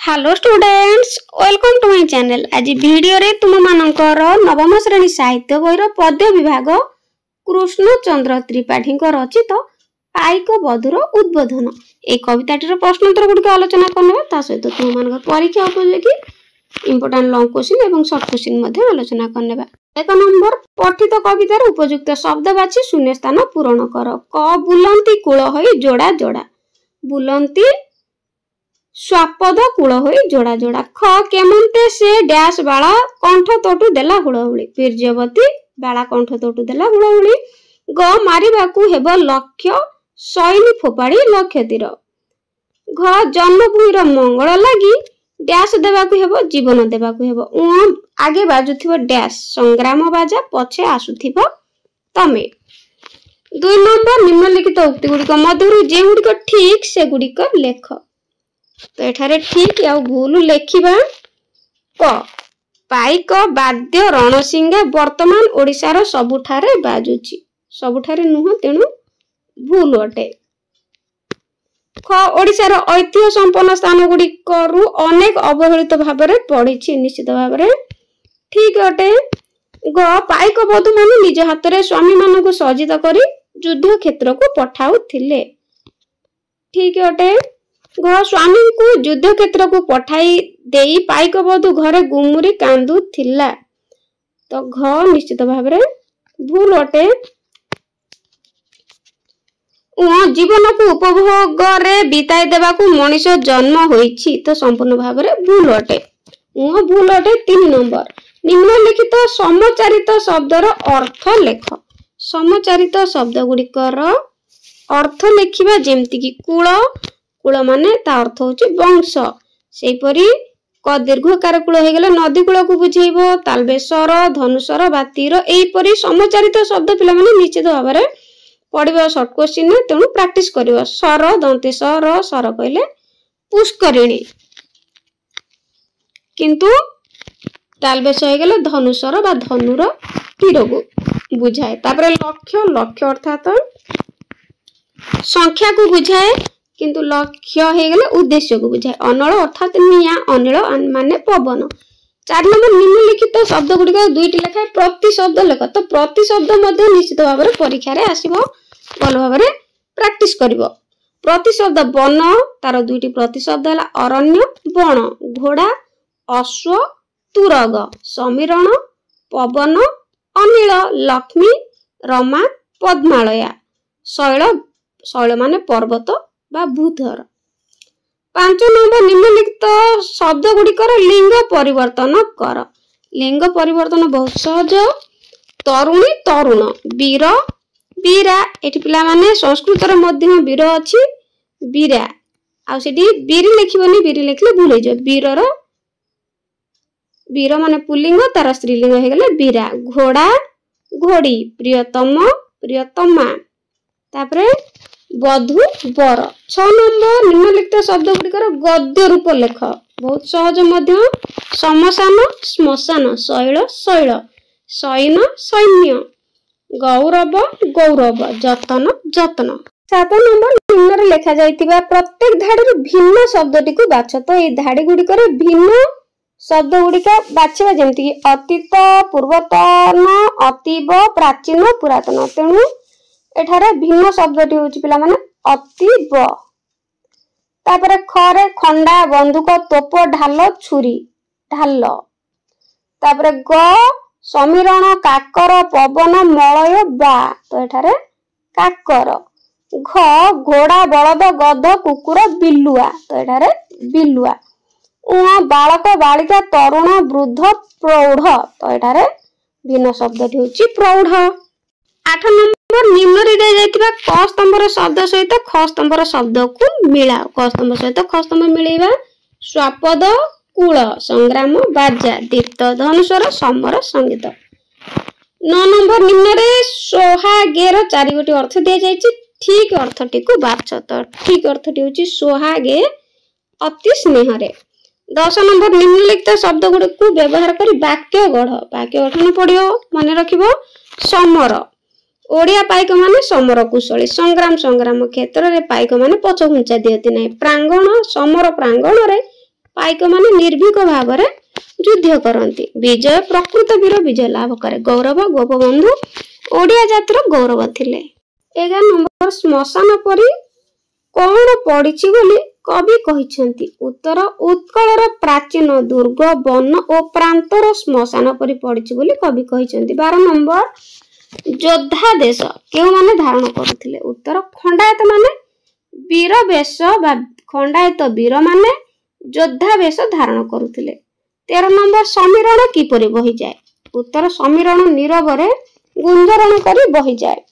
Hello students, welcome to my channel. आज video रे तुम मानकर नवम श्रेणी साहित्य बहिर पद्य विभाग कृष्णचंद्र त्रिपाठी रचित पाइक बधुर उद्बोधन ए कविताटीर प्रश्नोत्तर गुड़िक आलोचना करने सहित तुम मान परीक्षा उपयोगी इंपोर्टाट लॉन्ग क्वेश्चन एवं शॉर्ट क्वेश्चन आलोचना करने। एक नंबर पठित कवितार उपयुक्त शब्द बाछि शून्य स्थान पूरण कर। क बुलंती कूल होई जोड़ा जोड़ा, बुलंती स्वापद कूल होई जोड़ा जोड़ा। ख केमंते से डैश बाला कंठ तोटू देला हुड़हुड़ी, वीर्यवती बाला कंठ तोटू देला हुड़हुड़ी। ग मारिबाकू हेब लक्ष्य सैनी फोपाड़ी लक्ष्य तीर। घ जन्मभूमिर मंगल लगी डैश देवाकू हेब जीवन देवाकू हेब। उ आगे बाजुथिबो डैश संग्राम बाजा पछे आसुथिबो तमे। 2 नंबर निम्नलिखित उक्ति गुड़िक मध्यरु जे गुड़िक ठीक से गुड़िक लेख। तो एठारे ठीक या भूल लेखिबा। क पाइक वाद्य रणसिंगा वर्तमान ओडिशार सबुठारे बाजुची, सबुठारे नुह तेणु भूल अटे। ख ओडिशार ऐतिह्य संपन्न स्थान गुड़िकरू अनेक अवहेलित भाबरे पड़िछि, निश्चित भाबरे ठीक अटे। ग पाइक बधू माने निज हाथ रे स्वामी मानकु सज्जित करी युद्ध क्षेत्र को पठाउथिले, ठीक अटे। घ स्वामी को युद्ध क्षेत्र को पठाई देई पाइक बधू घरे गुमुरी कांदू थिला, तो घ निश्चित भाबरे भूल अटे। जीवन को उपभोग रे बिताई देवा को मनीष जन्म होईछि, तो संपूर्ण भाबरे भूल अटे। भूल अटे। 3 नंबर निम्नलिखित समचारित शब्दर अर्थ लेख। समचारित शब्द गुड़िकर अर्थ लेखिबा जेमति कि कूल, कूल माने ता अर्थ होची वंश। सेपरी क दीर्घकार कूल हे गेले नदी कूल को बुझेइबो, तालबेसर धनुसर बा तीर एइपरी समचारित शब्द पिला माने निश्चित भाबरे पढिबा शॉर्ट क्वेश्चन ने, तेणु प्रैक्टिस करिवो। सर दंतेसर सर कहले पुष्करिणी, किंतु तालबेस हे गेले धनुसर बा धनुर तीर को बुझाए। तापरे लक्ष्य, लक्ष्य अर्थात संख्या को बुझाए, किंतु लक्ष्य हे गेले उद्देश्य को बुझाए। अनल अर्थात निया, अनिल माने पवन। 4 नंबर निम्नलिखित शब्द गुड़िक 2टी लेखाए प्रति शब्द लेख। तो प्रति शब्द मध्य निश्चित भाबरे परीक्षा रे आसीबो, भल भाबरे प्रैक्टिस करिवो। प्रति शब्द वन, तार 2टी प्रति शब्द हला अरण्य वन, घोड़ा अश्व तुरग, समीरण पवन, अनिल लक्ष्मी रमा पद्मालया, शैल, शैल माने पर्वत बा भूधर। 5 नंबर निम्नलिखित शब्द गुड़िकर लिंग परिवर्तन कर। लिंग परिवर्तन बहुत सहज। तरुणी तरुण, वीर वीरा, एठी पिला माने संस्कृत रे मध्य वीर अछि वीरा, आ सेठी वीर लिखिबनी, वीर लिखले भूल हो जाय। वीरर वीर माने पुल्लिंग, तार स्त्रीलिंग हे गेले वीरा। घोड़ा घोड़ी, प्रियतम प्रियतमा, तापरे बधू बर। 6 नंबर निम्नलिखित शब्द गुड़िकर गद्य रूप लेख। बहुत सहज मध्य। शमशान श्मशान, शैल शैल, सैन सैन्य, गौरव गौरव, जतन जतन। 7 नंबर निम्न रे लेखा जाइतिबा प्रत्येक धाड़ी भिन्न शब्दटी को बाछ। तो ए धाड़ी गुड़िकर भिन्न शब्द गुड़िका बाछिबा जेमति कि अतीत पूर्वतन, अतीब प्राचीन पुरातन। तेणु एठारे भिन्न शब्दटी होची पिला माने अतीब। तापरे खरे खंडा बंदूक तोप ढाल छुरी ढाल। तापरे ग समीरण काकर पवन मलय बा, तो एठारे काकर। घ घोड़ा बलद गध कुकुर बिलुआ, तो एठारे बिलुआ। बालक बालिका तरुण वृद्ध प्रौढ़, तो एठारे भिन्न शब्दटी होची प्रौढ़। 8 नंबर निम्न रे दे जाइतिबा क स्तंभर शब्द सहित ख स्तंभर शब्द को मिला। क स्तंभ सहित ख स्तंभ मिलेइबा। स्वापद कूल, संग्राम बाजा, दीप्त धनुषर, समर संगीत। 9 नंबर निम्न रे सोहागेर 4 गोटी अर्थ दे जाइछि, ठीक अर्थटी को बाछ। तो ठीक अर्थटी होची सोहागे अति स्नेह रे। 10 नंबर निम्नलिखित शब्द गुड़ को व्यवहार करी वाक्य गढ़। वाक्य गठन पड़ियो, मन रखिबो। समर ओडिया पाइक माने समर कुशली, संग्राम संग्राम क्षेत्र रे पाइक माने पछ घुंचा दियति नै। प्रांगण समर प्रांगण रे पाइक माने निर्भीक भाव में युद्ध करती। विजय प्रकृत वीर विजय लाभ करे। गौरव गोपबंधु ओडिया जातिर गौरव थिले। 11 नंबर श्मशान परी कौन पड़ी बोली कवि कहिसेंती। उत्तर उत्कलर प्राचीन दुर्ग वन और प्रांतर श्मशान परी पड़ी बोली कवि कहिसेंती। 12 नंबर योद्धा देश केउ माने धारण करुथिले। उत्तर खंडायत माने वीर वेश बा खंडायत वीर माने योद्धा वेश धारण करुथिले। 13 नंबर समीरण किपरि बही जाए। उत्तर समीरण नीरवरे गुंजरण करी बही जाए।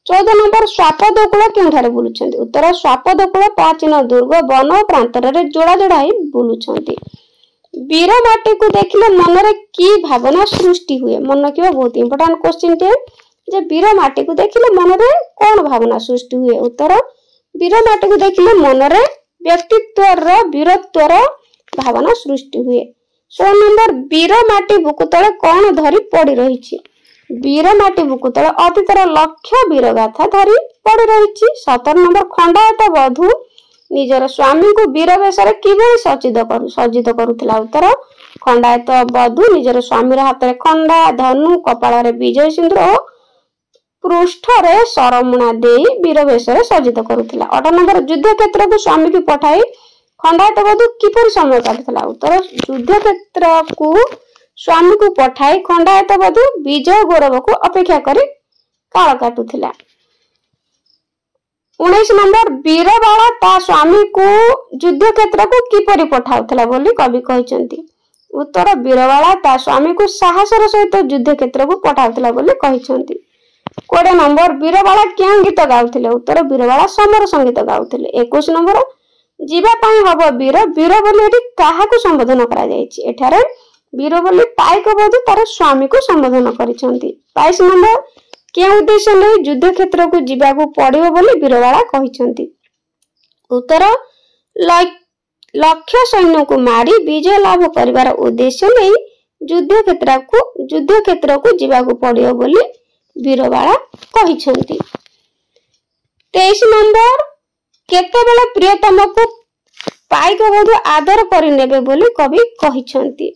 14 नंबर स्वापदकुल केउठारे बुलुछंती। उत्तर स्वापदकुल प्राचीन दुर्ग वन और प्रांतर रे जोड़ा जोड़ा ही बुलुछंती। वीर माटी को देखिले मनरे की भावना सृष्टि हुए। मन रखिबा बहुत इंपोर्टेंट क्वेश्चन टे जे वीर माटी को देखिले मनरे कोन भावना सृष्टि हुए। उत्तर वीर माटी को देखिले मनरे व्यक्तित्वर वीरत्वर भावना सृष्टि हुए। 16 नंबर वीर माटी बुकु तळे कोन धरी पड़ी रहिछि। वीर माटी बुकु तळे अतीतर लक्ष्य वीर गाथा धरी पड़ी रहिछि। 17 नंबर खंडायत बधू निजर स्वामी को वीर वेशरे किबे सज्जित करुथिला। उत्तर खंडायत बधू निजर स्वामी हाथ रे खंडा धनु कपाल रे विजय सिंदूर पृष्ठ रे सरमुणा देई वीर वेशरे सज्जित करुथिला। 8 नंबर युद्ध क्षेत्र को स्वामी को पठाई खंडायत बधू किपर समय काटुथिला। उत्तर युद्ध क्षेत्र को स्वामी को पठाई खंडायत बधू विजय गौरव को अपेक्षा करी काल काटुथिला। 19 नंबर वीरबाला ता स्वामी को युद्ध क्षेत्र को किपरि पठाउथिला बोली कवि कहिसेंती। उत्तर वीरबाला ता स्वामी को साहसर सहित युद्ध क्षेत्र को पठाउथिला बोली कहिसेंती। 20 नंबर वीरबाला क्यों गीत गाउथिले। उत्तर वीरबाला समर संगीत गाउथिले। 21 नंबर जीवा पाई हब वीर वीर बोली एठी काहाकू संबोधन करा जायछि। एठारे वीर बोली पाइक बधू तार स्वामी को संबोधन करिसेंती। 22 नंबर के उद्देश्य नै युद्ध क्षेत्र को जीवा को पड़िबो बोली वीरबाला कहिसेंती। उत्तर लक्ष्य सैन्य को मारी विजय लाभ करिवार उद्देश्य नै युद्ध क्षेत्र को जीवा को पड़िबो बोली वीरबाला कहिसेंती। 23 नंबर केतेबेले प्रियतम को पाइक बधू आदर करिनेबे बोली कवि कहिसेंती।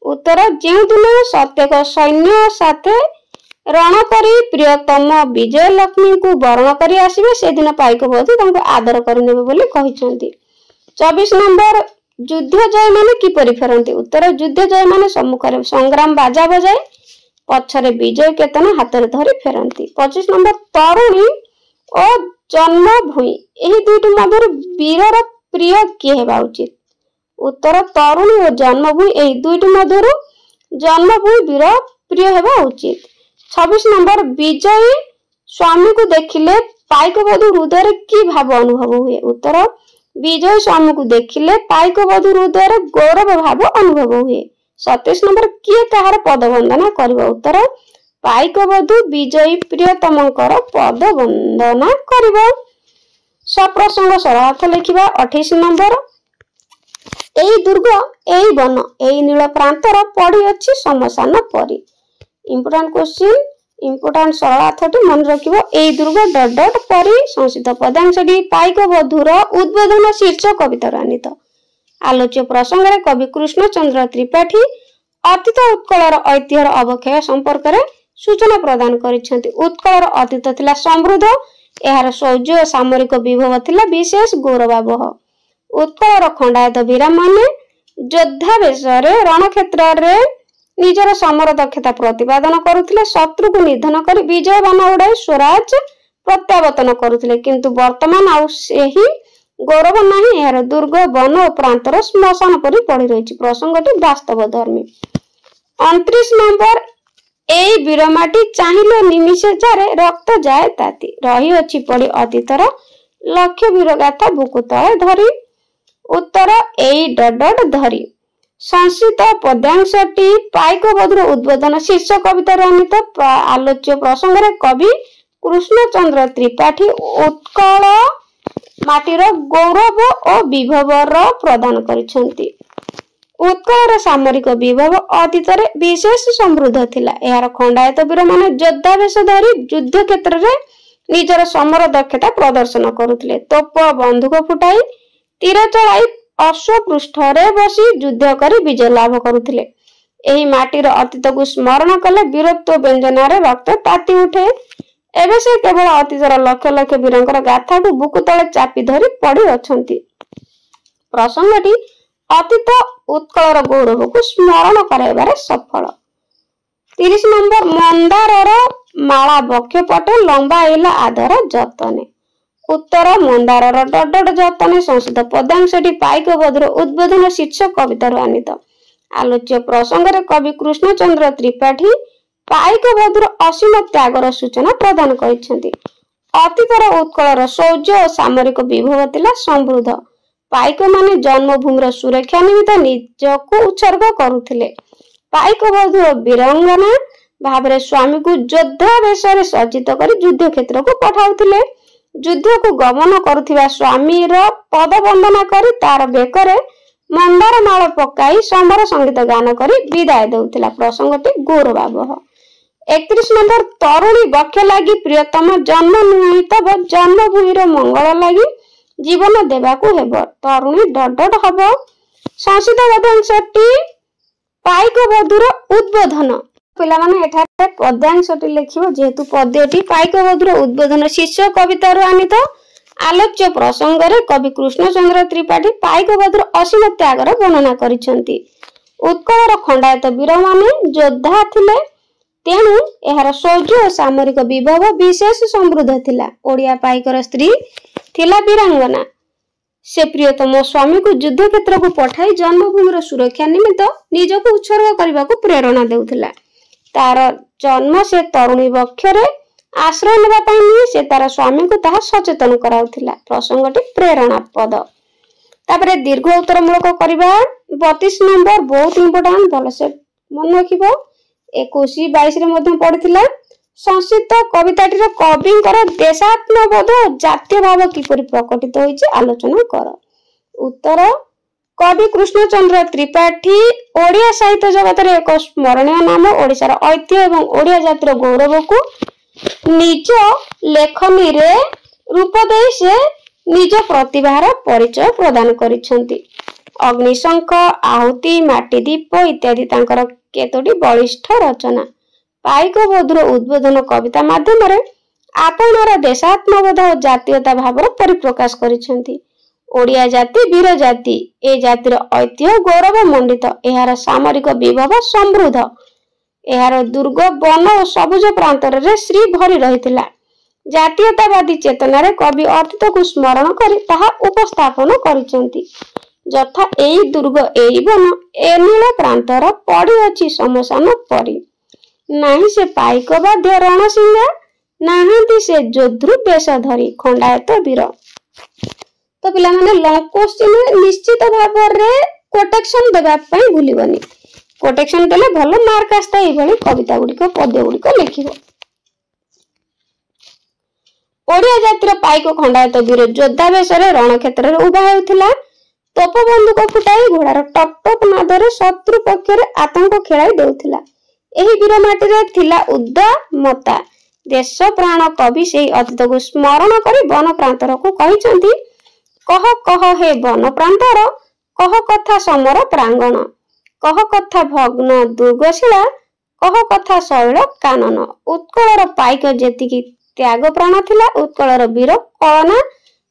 उत्तर जेउ दिन सत्यक सैन्य साथे रण करी प्रियतम विजय लक्ष्मी को वरण करी आसीबे से दिन पाइक बधू तांको आदर करिनेबे बोली कहिसेंती। 24 नंबर युद्ध जय माने किपरि फेरंती। उत्तर युद्ध जय माने सम्मुख रे संग्राम बाजा बजाय पछरे विजय केतन हाथ रे धरी फेरंती। 25 नंबर तरुणी और जन्मभूमि एही दुईटी मध्य वीरर प्रिय किए हेबा उचित। उत्तर तरुणी और जन्मभूमि एही दुईटी मध्य जन्मभूमि वीर प्रिय हेबा उचित। 26 नंबर विजयी स्वामी को देखिले पाइक बधू हृदय की भाव अनुभव हुए। उत्तर विजय स्वामी को देखिले पाइक बधू हृदय गौरव भाव अनुभव हुए। 27 नंबर किए कहार पद वंदना करिबो। उत्तर पाइक बधू विजयी प्रियतमकर पद वंदना करिबो। सप्रसंग सरलार्थ लिखिबा। 28 नंबर एई दुर्ग एई वन एई नील प्रांतर पड़ी अछि श्मशान परी। इंपोर्टेंट क्वेश्चन इंपोर्टेंट सरलार्थटी मन रखिबो। एई दुर्ग डॉट डॉट परी संस्कृत पदांशटी पाइक बधूर उद्बोधन शीर्षक कवितार आनीत। आलोच्य प्रसंग रे कवि कृष्णचंद्र त्रिपाठी अतीत उत्कलर ऐतिह्यर अवक्षय संपर्क रे सूचना प्रदान करिसेंती। उत्कलर अतीत थिला समृद्ध एहार शौर्य सामरिक विभव थिला विशेष गौरवावह। उत्कलर खंडायत वीर माने योद्धा वेशरे रण क्षेत्र रे निजर समर दक्षता प्रतिपादन करुथिले। शत्रु को निधन करी विजय बाण उड़ाई स्वराज प्रत्यावर्तन करुथिले। किंतु वर्तमान आउ सेही गौरव नहीं। यार दुर्ग वन और प्रांतर श्मशान परी पड़ी रही। प्रसंगटी वास्तव धर्मी। 29 नंबर एई वीरमाटी चाहिले निमिषे जारे रक्त जाए ताती रही अछि पड़ी अतीतर लक्ष्य वीरगाथा बुकु तळे धरी। उत्तर एई डडड धरी। संस्कृत पद्यांशटी पाइक बधूर उद्बोधन शीर्षक कवितार अनित। आलोच्य प्रसंग रे कवि कृष्णचंद्र त्रिपाठी उत्कल माटीर गौरव और विभवर प्रदान करिसेंती। उत्कलर सामरिक विभव अतीत विशेष समृद्ध थिला। यार खंडायत वीर माने योद्धा वेश धरी युद्ध क्षेत्र रे निजर समर दक्षता प्रदर्शन करुथिले। तोप बंदूक फुटाई तीर चलाई अश्वपृष्ठरे बसी युद्ध करी विजय लाभ करुथिले। एही माटीर अतीत को स्मरण कले वीरत्व व्यंजनारे रक्त ताती उठे। एबे से केवल अतीतर लक्ष लक्ष वीरंकर गाथा को बुकु तले चापी धरी पड़ी अछंती। प्रसंगटी अतीत उत्कलर गौरव को स्मरण कराइबारे सफल। 30 नंबर मंदारर माला बक्ष पटे लंबाइला आदर जतने। उत्तर मंदारर डडड जतने संस्कृत पदांशटी पाइक बधुर उद्बोधन शीर्षक कवितार आनीत। आलोच्य प्रसंग कवि कृष्णचंद्र त्रिपाठी पाइक बधुर असीम त्यागर सूचना प्रदान करिसेंती। अतीतर उत्कलर शौर्य और सामरिक विभव तिला समृद्ध। पाइक माने जन्मभूमिर सुरक्षा निमित्त निजको उत्सर्ग करुथिले। पाइक बधुर वीरांगना भावरे स्वामी को योद्धा वेशरे सज्जित करी युद्ध क्षेत्र को पठाउथिले। युद्ध को गमन करुथिबा स्वामीर पद वंदना करी तार बेकरे मंदार माल पकाई समर संगीत गान करी विदाय देउथिला। प्रसंगटी गौरवावह। 31 नंबर तरुणी बक्ष लागी प्रियतम जन्म नुई तब जन्मभूमिर मंगल लागी जीवन देबाकू हेब। तरुणी डडड हब। संस्कृत पदांशटी पाइक बधुर उद्बोधन। पिला माने एठारे पदांशटी लेखिबो जेहेतु पद्यटी पाइक बधुर उद्बोधन शीर्षक कवितार आनीत। आलोच्य प्रसंग रे कवि कृष्णचंद्र त्रिपाठी पाइक बधुर असीम त्यागर वर्णना करिसेंती। उत्कलर खंडायत वीर माने योद्धा थिले, तेणु एहार शौर्य और सामरिक विभव विशेष समृद्ध थिला। ओडिया पाइकर स्त्री थिला वीरांगना। से प्रियतम स्वामी को युद्ध क्षेत्र को पठाई जन्मभूमिर सुरक्षा निमित्त निजको उत्सर्ग करने को प्रेरणा देउथिला। तार जन्म से तरुणी बक्षरे आश्रय नेबा पई नहीं, से तार स्वामी को ताहा सचेतन कराउथिला। प्रसंगटी प्रेरणा पद। तापरे दीर्घ उत्तर मूलक करबा 32 नंबर बहुत इंपोर्टेंट, भल से मन रखिबो। 21 22 रे मध्ये पढिथिला। संस्कृत कविताटीर कविंकर देशात्मबोध और जातीय भाव किपरि प्रकटित होइछि आलोचना कर। उत्तर कवि कृष्णचंद्र त्रिपाठी ओडिया साहित्य जगत रे एक स्मरणीय नाम। ओडिशार ऐतिह्य एवं ओडिया जातिर गौरव को निज लेखनी रे रूप दे से निज प्रतिभार परिचय प्रदान करिसेंती। अग्निशंख, आहुति, माटी दीप इत्यादि तांकर केतोटी बलिष्ठ रचना। पाइक बधुर उद्बोधन कविता माध्यम रे आपणार देशात्मबोध और जातीयता भावर परिप्रकाश करिसेंती। ओडिया जाति वीर जाति, ए जातिर ऐतिह्य गौरव मंडित। एहार सामरिक विभव समृद्ध। एहार दुर्ग वन और सबुज प्रांतर रे श्री भरी रहिथिला। जातीयतावादी चेतना रे कवि अतीत को स्मरण करी ताहा उपस्थापन करिसेंती। जथा एई दुर्ग एई वन ए नील प्रांतर पड़ी अछि समसान परी। नाही से पाइक बाध्य रणसिंहा, नाहांती से जोध्रु बेश धरी खंडायत वीर। तो पिला माने लॉन्ग क्वेश्चन निश्चित भाव रे कोटेक्शन देबा पई भूलिबनी। कोटेक्शन देले भलो मार्क आस्ता एई भली कविता गुडी को पद्य गुडी को लिखिबो। ओडिया जातिर पाइक खंडायत वीर योद्धा बेशरे रण क्षेत्र रे उभा हेउथिला। तोप बंदूक फुटाई घोड़ार टप टप नादरे शत्रु पक्ष रे आतंक खेलाई देउथिला। एही वीर माटी रे थिला उद्दामता। देश प्राण कवि से अतीत को स्मरण करी वन प्रांतर को कहिसेंती। कह कह हे वन प्रांतर, कह कथा समर प्रांगण, कह कथा भग्न दुर्गशिला, कह कथा शैल कानन। उत्कलर पाइक जेतिकी त्याग प्राण थिला, उत्कलर वीर कलना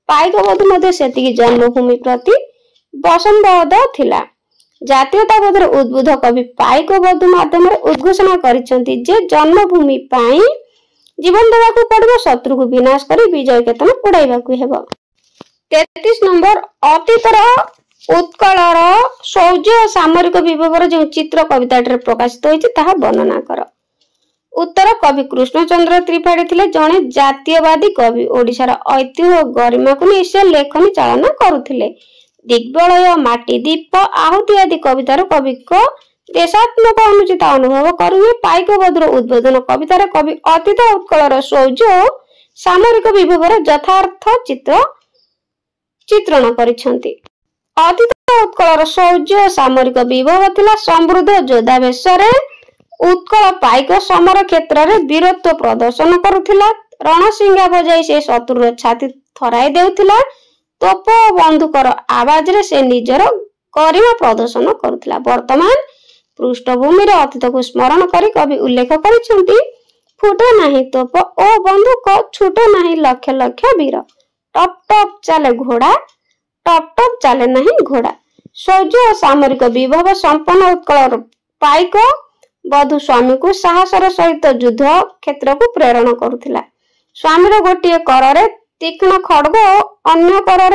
पाइक बधु मध्ये सेतिकी जन्मभूमि प्रति वसंबोध थिला। जातीयताबोधर उद्बुद्ध कवि पाइक बधु माध्यम उद्घोषणा करिसेंती जे जन्मभूमि पाई जीवन देवाकू पड़िबो, शत्रु को विनाश करी विजय केतन उड़ाइबाकू हेबो। 33 नंबर अतीतर उत्कलर शौर्य और सामरिक विभवर जो चित्र कविता प्रकाशित होइछि ताहा वर्णना कर। उत्तर कवि कृष्णचंद्र त्रिपाठी थिले जणे जातीयवादी कवि। ओडिशार ऐतिह्य और गरिमा को नहीं से लेखनी चालना करुथिले। दिग्बलय, माटी दीप, आहुति आदि कवितार कवि को देशात्मक अनुचित अनुभव करुए। पाइक बधुर उद्बोधन कवितार कवि अतीत उत्कलर शौर्य और सामरिक विभवर यथार्थ चित्रण करिसेंती। अतीत उत्कलर शौर्य और सामरिक विभव थिला समृद्ध। योद्धा बेशरे उत्कल पाइक समर क्षेत्र रे वीरत्व प्रदर्शन करुथिला। रणसिंगा बजाई से शत्रुर छाती थराई देउथिला। तोप बंधुकर आवाज रे से निजर गरिमा प्रदर्शन करुथिला। वर्तमान पृष्ठभूमि रे अतीत को स्मरण करी कवि उल्लेख करिसेंती फुटे नाही तोप ओ बंधुक छुटे नाही लक्ष लक्ष वीर। टप टप चले घोड़ा टप टप चले नहीं घोड़ा। शौर्य सामरिक विभव संपन्न उत्कल पाइक बधु स्वामी को साहसर सहित युद्ध क्षेत्र को प्रेरण करुथिला। स्वामीर गोटे कर तीक्ष्ण खड्ग अन्य कर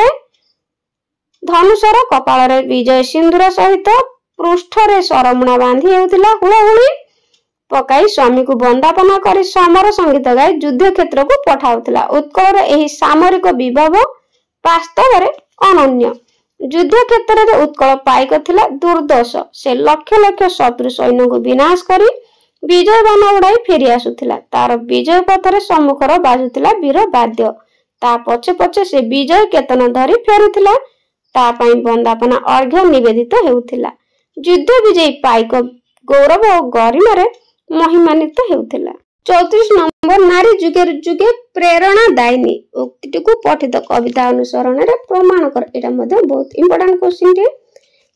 धनुषर कपाल विजय सिंदूर सहित पृष्ठरे सरमुणा बांधी हेउथिला। हुळहुळी पकाई स्वामी को वंदापना करी समर संगीत गाई युद्ध क्षेत्र को पठाउथिला। उत्कल एही सामरिक विभव वास्तव रे अनन्य। युद्ध क्षेत्र रे उत्कल पाइक थिला दुर्दश। से लक्ष लक्ष शत्रु सैन्य को विनाश करी विजय बाण उड़ाई फेरी आसुथिला। तार विजय पथरे सम्मुखर बाजुथिला वीर वाद्य। ता पछे पछे से विजय केतन धरी फेरुथिला। ता पई वंदापना अर्घ्य निवेदित हेउथिला। युद्ध विजयी पाइक गौरव और गरिमा रे महिमान्वित हेउथिला। 34 नंबर नारी जुगे जुगे प्रेरणा दायिनी उक्ति को पठित कविता अनुसरण रे प्रमाण कर। एटा मध्ये बहुत इंपोर्टेंट क्वेश्चन टे।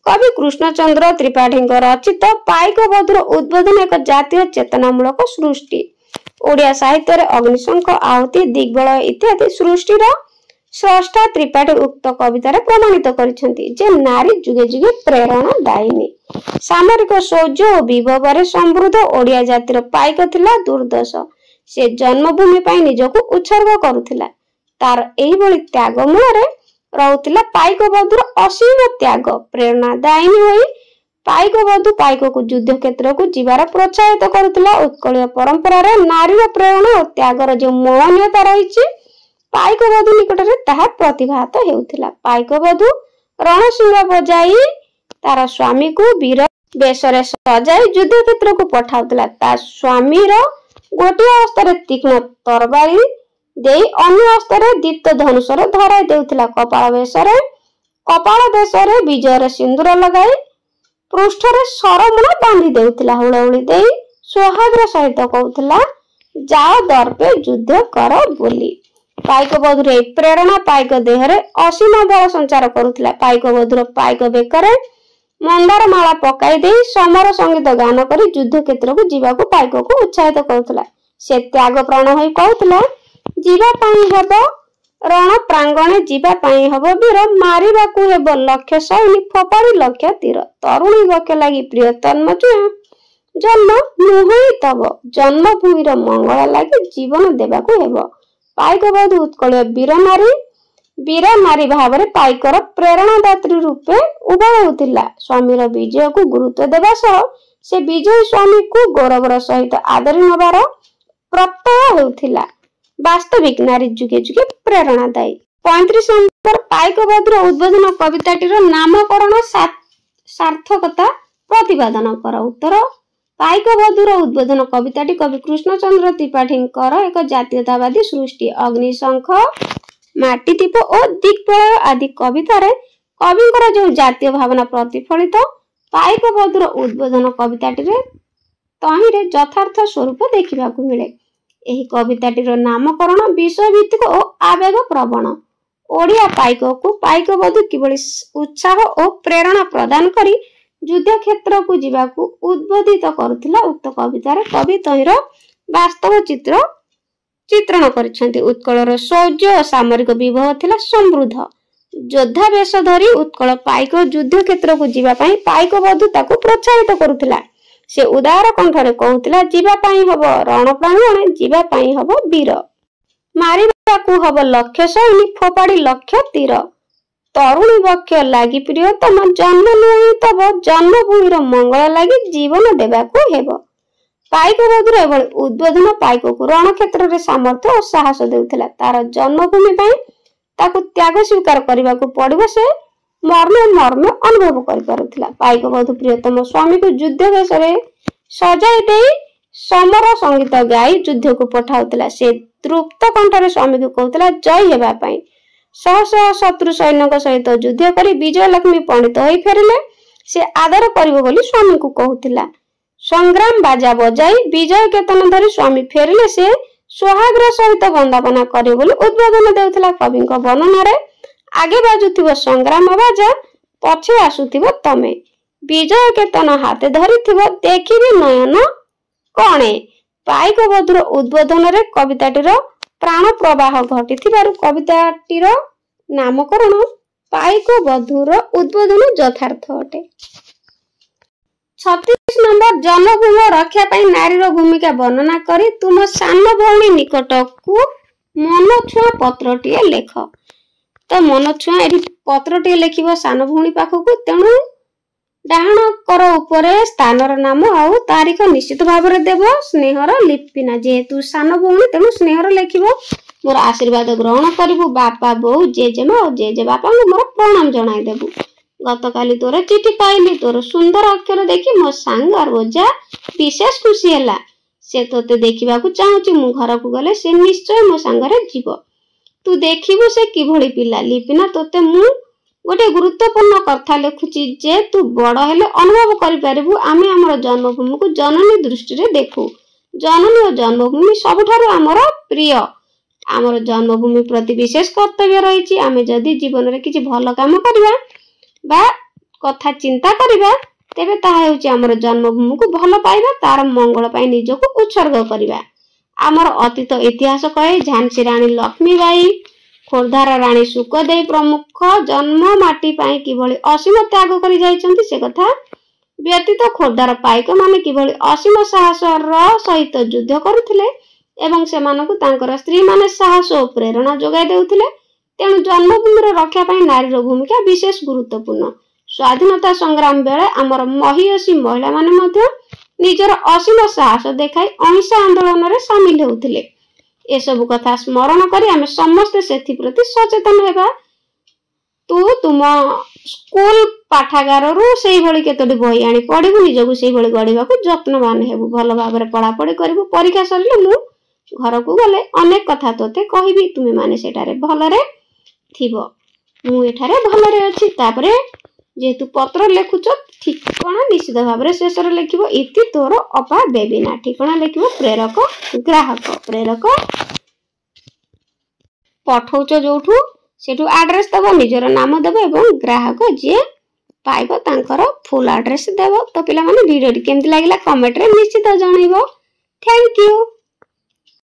कवि कृष्णचंद्र त्रिपाठी रचित पाइक बधुर उद्बोधन एक जातीय चेतनामूलक सृष्टि। ओडिया साहित्य रे अग्निशंख आहुति दिग्बलय इत्यादि सृष्टिर स्रष्टा त्रिपाठी उक्त कविता रे प्रमाणित करिसेंती जे नारी जुगे जुगे प्रेरणा दायिनी। सामरिक शौर्य और विभव रे समृद्ध ओडिया जातिर पाइक थिला दुर्दश। से जन्मभूमि पई निजको उत्सर्ग करुथिला। तार एही बळी त्याग मूଳରେ रहुथिला पाइक बधुर असीम त्याग। प्रेरणा दायिनी होई पाइक बधु पाइक को युद्ध क्षेत्र को जीवार प्रोत्साहित करुथिला। उत्कलीय परंपरा रे नारीर प्रेरणा और त्यागर जो महनीयता रहिछि पाइक बधु निकट रे ताहा प्रतिभात हेउथिला। पाइक बधु रणसिंह बजाई तार स्वामी को वीर बेशरे सजाई युद्ध क्षेत्र को पठाउथिला। ता स्वामीर गोटे हस्ତରେ तीक्ष्ण तरबारी देई अन्य हस्ତରେ दीप्त धनुषर धराई देउथिला। कपाल देशरे विजयर सिंदूर लगाई पृष्ठरे सरमुणा बांधी देउथिला। हुळहुळी देई सोहागर सहित कहउथिला जाओ दर्पे युद्ध कर बोली। पाइक बधुर प्रेरणा पाइक देहरे असीम बल संचार करुथिला। पाइक बधुर पाइक बेकरे मंदार माला पकाई दे समर संगीत गान करी युद्ध क्षेत्र को जीवा को पाइक को उत्साहित करुथिला। से त्याग प्राण होई कहउथिला जीवा पई हेबो रण प्रांगणे जीवा पई हेबो वीर मारिबा को हेबो लक्ष्य सैनी फोपाड़ी लक्ष्य तीर। तरुणी बक्ष लागि प्रिय तन्म चुया जन्म नुहई तब जन्मभूमि रो मंगल लागि जीवन देबा को हेबो। पाइक बधु उत्कल वीर नारी भाव रे पाइकर प्रेरणादात्री रूपे उभा होतिला। स्वामीर विजय को गुरुत्व देबा सह से विजयी स्वामी को गौरवर सहित आदरी नबार प्रत्यय हेउथिला। वास्तविक नारी जुगे जुगे प्रेरणादायी। 35 नंबर पाइक बधुर उद्बोधन कविताटीर नामकरण सार्थकता प्रतिपादन कर। उत्तर पाइक बधुर उद्बोधन कविताटी कवि कृष्णचंद्र त्रिपाठी एक जातीयतावादी सृष्टि। अग्निशंख माटीदीप और दिग्बलय आदि कवितार कविंकर जो जातीय भावना प्रतिफलित पाइक बधुर उद्बोधन कविताटी तहिरे यथार्थ स्वरूप देखा मिले। एही कविताटीर नामकरण विषय भित्तिक और आवेग प्रवण। ओडिया पाइक को पाइक बधु किभली उत्साह और प्रेरणा प्रदान करी युद्ध क्षेत्र को जीवाकू उद्बोधित करुथिला उक्त कवितार कवि तहिर वास्तव चित्रण करिसेंती। उत्कलर शौर्य सामरिक विभव थिला समृद्ध। योद्धा वेश धरी उत्कल पाइक युद्ध क्षेत्र को जीवा पई पाइक बधु ताकू प्रोत्साहित करुथिला। से उदार कंठरे कहउथिला जीवा पई हबो रण प्रांगणे जीवा पई हबो वीर मारिबाकू हबो लक्ष्य सैनी फोपाड़ी लक्ष्य तीर। तरुणी बक्ष लागि प्रियतम जन्म नुई तब जन्मभूमिर मंगल लागि जीवन देबाकू हेबो। पाइक बधुर एभଳି उद्बोधन पाइक को रण क्षेत्र रे सामर्थ्य और साहस देउथिला। तार जन्मभूमि पई ताकू त्याग स्वीकार करबाकू पड़िबो से मर्म अनुभव कर पारुथिला। पाइक बधु प्रियतम स्वामी को युद्ध वेशरे सजाई देई समर संगीत गाई युद्ध को पठाउथिला। से तृप्त कंठरे स्वामी को कहउथिला जय हेबा पई। शह शह शत्रु सैन्य सहित युद्ध करी विजय लक्ष्मी पंडित होई फेरिले से आदर करिवो बोली स्वामी को कहउथिला। संग्राम बाजा बजाई विजय केतन धरी स्वामी फेरिले से सोहाग्र सहित वंदापना करिवो बोली उद्बोधन देउथिला। कविंक वर्णन रे आगे बाजुथिबो संग्राम बाजा पछे आसुथिबो तमे विजय केतन हाथे धरिथिबो देखिबी नयन कणे। पाइक बधुर उद्बोधन रे कविताटीर प्राण प्रवाह घटिथिबारु कविताटीर नामकरण पाइक बधुर उद्बोधन यथार्थ अटे। 36 नंबर जन्मभूमि रक्षा पाई नारीर भूमिका वर्णना करी तुम सान भौणी निकट को मन छुआ पत्रटीए लेख। तो मन छुआ एठी पत्रटीए लेखिबो सान भौणी पाखकु तेणु डाहाण कर उपरे स्थानर नाम आउ तारीख निश्चित भाव रे देबो स्नेहर लिपिना जेहेतु सान भौणी तेणु स्नेहर लेखिबो। मोर आशीर्वाद ग्रहण करिबु बापा बोऊ जेजेमा और जेजे बापा मोर प्रणाम जणाई देबु। गतकाली तोर चिठी पाइली तोर सुंदर अक्षर देखि मो सांग और ओजा विशेष खुशी हैला। से तोते देखिबा को चाहूची मु घर को गले से निश्चय मो सांगरे जीव। तू देखिबु से किभଳି पिला लिपिना तोते मु गोटे गुरुत्वपूर्ण कथा लेखुची जे तू बड़ हेले अनुभव करि परिबु। आमे हमर जन्मभूमि को जननी दृष्टि रे देखु। जननी और जन्मभूमि सबठारु हमर प्रिय। हमर जन्मभूमि प्रति विशेष कर्तव्य रहिची। आमे जदी जीवन रे किछि भलो काम करिबा बा कथा चिंता करिबा तेबे ताहा हेउची हमर जन्मभूमि को भलो पाइबा तार मंगल पाई निजको उत्सर्ग करिबा। हमर अतीत इतिहास कहे झांसी रानी लक्ष्मीबाई खोर्धार रानी सुखदेव प्रमुख जन्म माटी पाई किभଳି असीम त्याग करि जाइछन्ति से कथा व्यतीत खोर्धार पाइक माने किभଳି असीम साहस र सहित युद्ध करुथिले एवं सेमानकु तांकर स्त्री माने साहस और प्रेरणा जोगाई देउथिले। तेणु जन्मभूमि रक्षा पाई नारीर भूमिका विशेष गुरुत्वपूर्ण। स्वाधीनता संग्राम बेले आमर महियसी महिला माने मध्य निजर असीम साहस देखाई अहिंसा आंदोलन रे शामिल होउथिले। ए सब कथा स्मरण करी आमे समस्त सेथि प्रति सचेतन हेबा। तू तुम स्कूल पाठागार रु सेही भली केतोटी बही आनी पढिबु निजकु सेही भली गढिबा को यत्नवान हेबु। भलो भाबरे पढापढी करिबु। परीक्षा सरिले मु घर को गले अनेक कथा तोते कहिबी तुमे माने सेटारे भलरे थिबो। मु एठारे भलरे अछि। तापरे जेतु पत्र लेखुछ ठिकणा निश्चित भाबरे शेषरे लेखिबो इति तोर अपा बेबिना। ठिकणा लेखिबो प्रेरक ग्राहक। प्रेरक पठौच जोठु सेठु एड्रेस देबो निजर नाम देबो एवं ग्राहक जे पाइबो तांकर फुल एड्रेस देबो। तो पिला माने वीडियो केमति लागिला कमेंट रे निश्चित जणाइबो। Thank you.